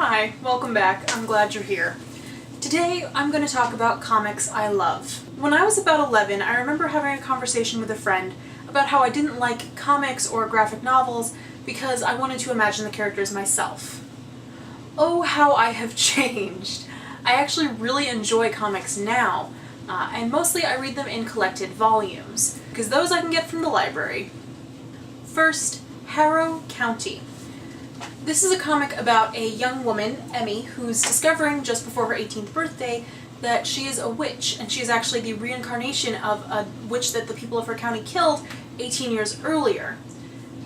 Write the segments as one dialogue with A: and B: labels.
A: Hi, welcome back. I'm glad you're here. Today I'm going to talk about comics I love. When I was about 11, I remember having a conversation with a friend about how I didn't like comics or graphic novels because I wanted to imagine the characters myself. Oh, how I have changed! I actually really enjoy comics now, and mostly I read them in collected volumes, because those I can get from the library. First, Harrow County. This is a comic about a young woman, Emmy, who's discovering just before her 18th birthday that she is a witch, and she is actually the reincarnation of a witch that the people of her county killed 18 years earlier.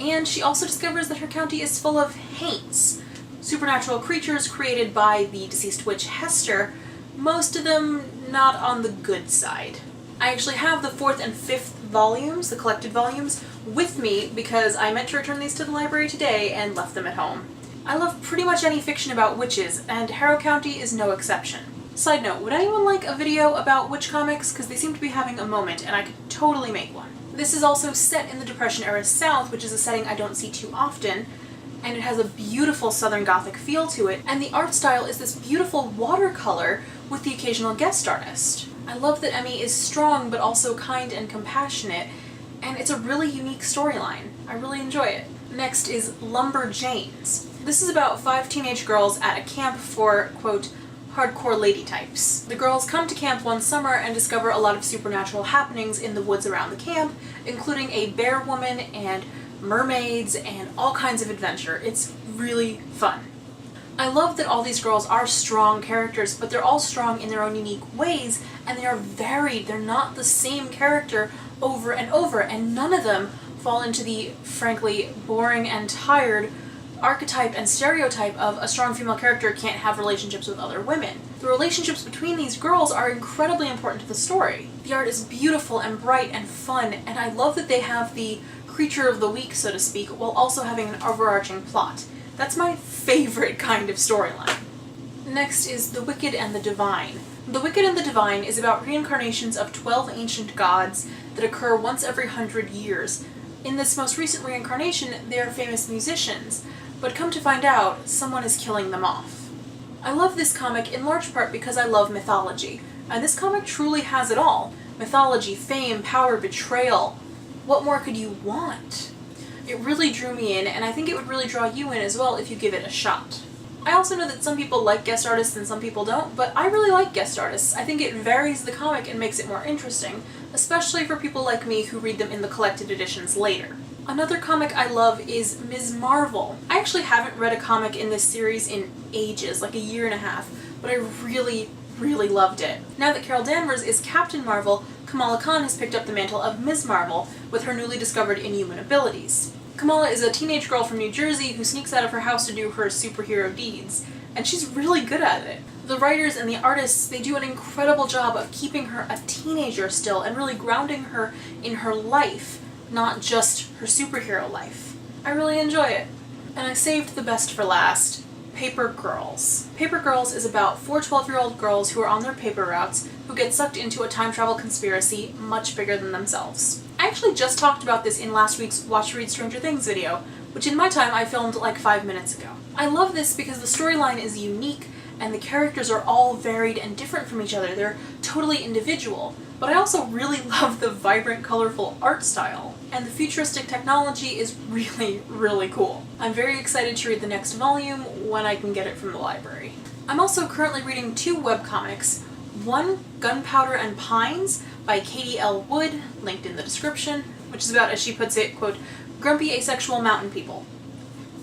A: And she also discovers that her county is full of haints, supernatural creatures created by the deceased witch Hester, most of them not on the good side. I actually have the 4th and 5th volumes, the collected volumes, with me because I meant to return these to the library today and left them at home. I love pretty much any fiction about witches, and Harrow County is no exception. Side note, would anyone like a video about witch comics? Because they seem to be having a moment, and I could totally make one. This is also set in the Depression-era South, which is a setting I don't see too often, and it has a beautiful Southern Gothic feel to it, and the art style is this beautiful watercolor with the occasional guest artist. I love that Emmy is strong but also kind and compassionate, and it's a really unique storyline. I really enjoy it. Next is Lumberjanes. This is about 5 teenage girls at a camp for, quote, hardcore lady types. The girls come to camp one summer and discover a lot of supernatural happenings in the woods around the camp, including a bear woman and mermaids and all kinds of adventure. It's really fun. I love that all these girls are strong characters, but they're all strong in their own unique ways, and they are varied. They're not the same character over and over, and none of them fall into the, frankly, boring and tired archetype and stereotype of a strong female character can't have relationships with other women. The relationships between these girls are incredibly important to the story. The art is beautiful and bright and fun, and I love that they have the creature of the week, so to speak, while also having an overarching plot. That's my favorite kind of storyline. Next is The Wicked and the Divine. The Wicked and the Divine is about reincarnations of 12 ancient gods that occur once every 100 years. In this most recent reincarnation, they are famous musicians, but come to find out, someone is killing them off. I love this comic in large part because I love mythology, and this comic truly has it all. Mythology, fame, power, betrayal. What more could you want? It really drew me in, and I think it would really draw you in as well if you give it a shot. I also know that some people like guest artists and some people don't, but I really like guest artists. I think it varies the comic and makes it more interesting, especially for people like me who read them in the collected editions later. Another comic I love is Ms. Marvel. I actually haven't read a comic in this series in ages, like a year and a half, but I really loved it. Now that Carol Danvers is Captain Marvel, Kamala Khan has picked up the mantle of Ms. Marvel with her newly discovered inhuman abilities. Kamala is a teenage girl from New Jersey who sneaks out of her house to do her superhero deeds, and she's really good at it. The writers and the artists, they do an incredible job of keeping her a teenager still and really grounding her in her life, not just her superhero life. I really enjoy it. And I saved the best for last, Paper Girls. Paper Girls is about 4 12-year-old girls who are on their paper routes who get sucked into a time travel conspiracy much bigger than themselves. I actually just talked about this in last week's Watch Read Stranger Things video, which in my time I filmed like 5 minutes ago. I love this because the storyline is unique and the characters are all varied and different from each other. They're totally individual, but I also really love the vibrant, colorful art style. And the futuristic technology is really cool. I'm very excited to read the next volume when I can get it from the library. I'm also currently reading 2 webcomics. One, Gunpowder and Pines by Katie L. Wood, linked in the description, which is about, as she puts it, quote, grumpy asexual mountain people.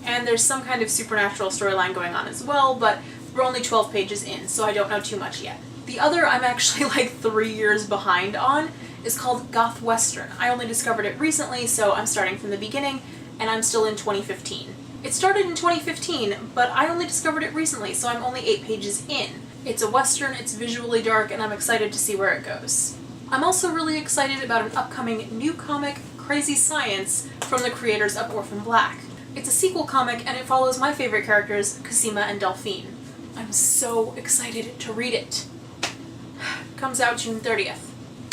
A: And there's some kind of supernatural storyline going on as well, but we're only 12 pages in, so I don't know too much yet. The other I'm actually like 3 years behind on is called Goth Western. I only discovered it recently, so I'm starting from the beginning, and I'm still in 2015. It started in 2015, but I only discovered it recently, so I'm only 8 pages in. It's a western, it's visually dark, and I'm excited to see where it goes. I'm also really excited about an upcoming new comic, Crazy Science, from the creators of Orphan Black. It's a sequel comic, and it follows my favorite characters, Cosima and Delphine. I'm so excited to read it. Comes out June 30th.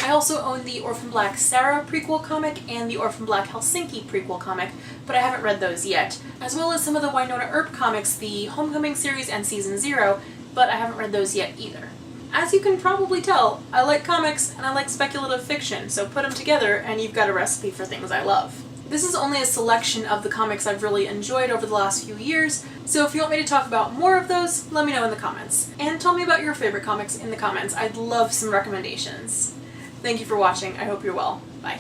A: I also own the Orphan Black Sarah prequel comic and the Orphan Black Helsinki prequel comic, but I haven't read those yet, as well as some of the Wynonna Earp comics, the Homecoming series and Season 0, but I haven't read those yet either. As you can probably tell, I like comics and I like speculative fiction, so put them together and you've got a recipe for things I love. This is only a selection of the comics I've really enjoyed over the last few years, so if you want me to talk about more of those, let me know in the comments. And tell me about your favorite comics in the comments. I'd love some recommendations. Thank you for watching. I hope you're well. Bye.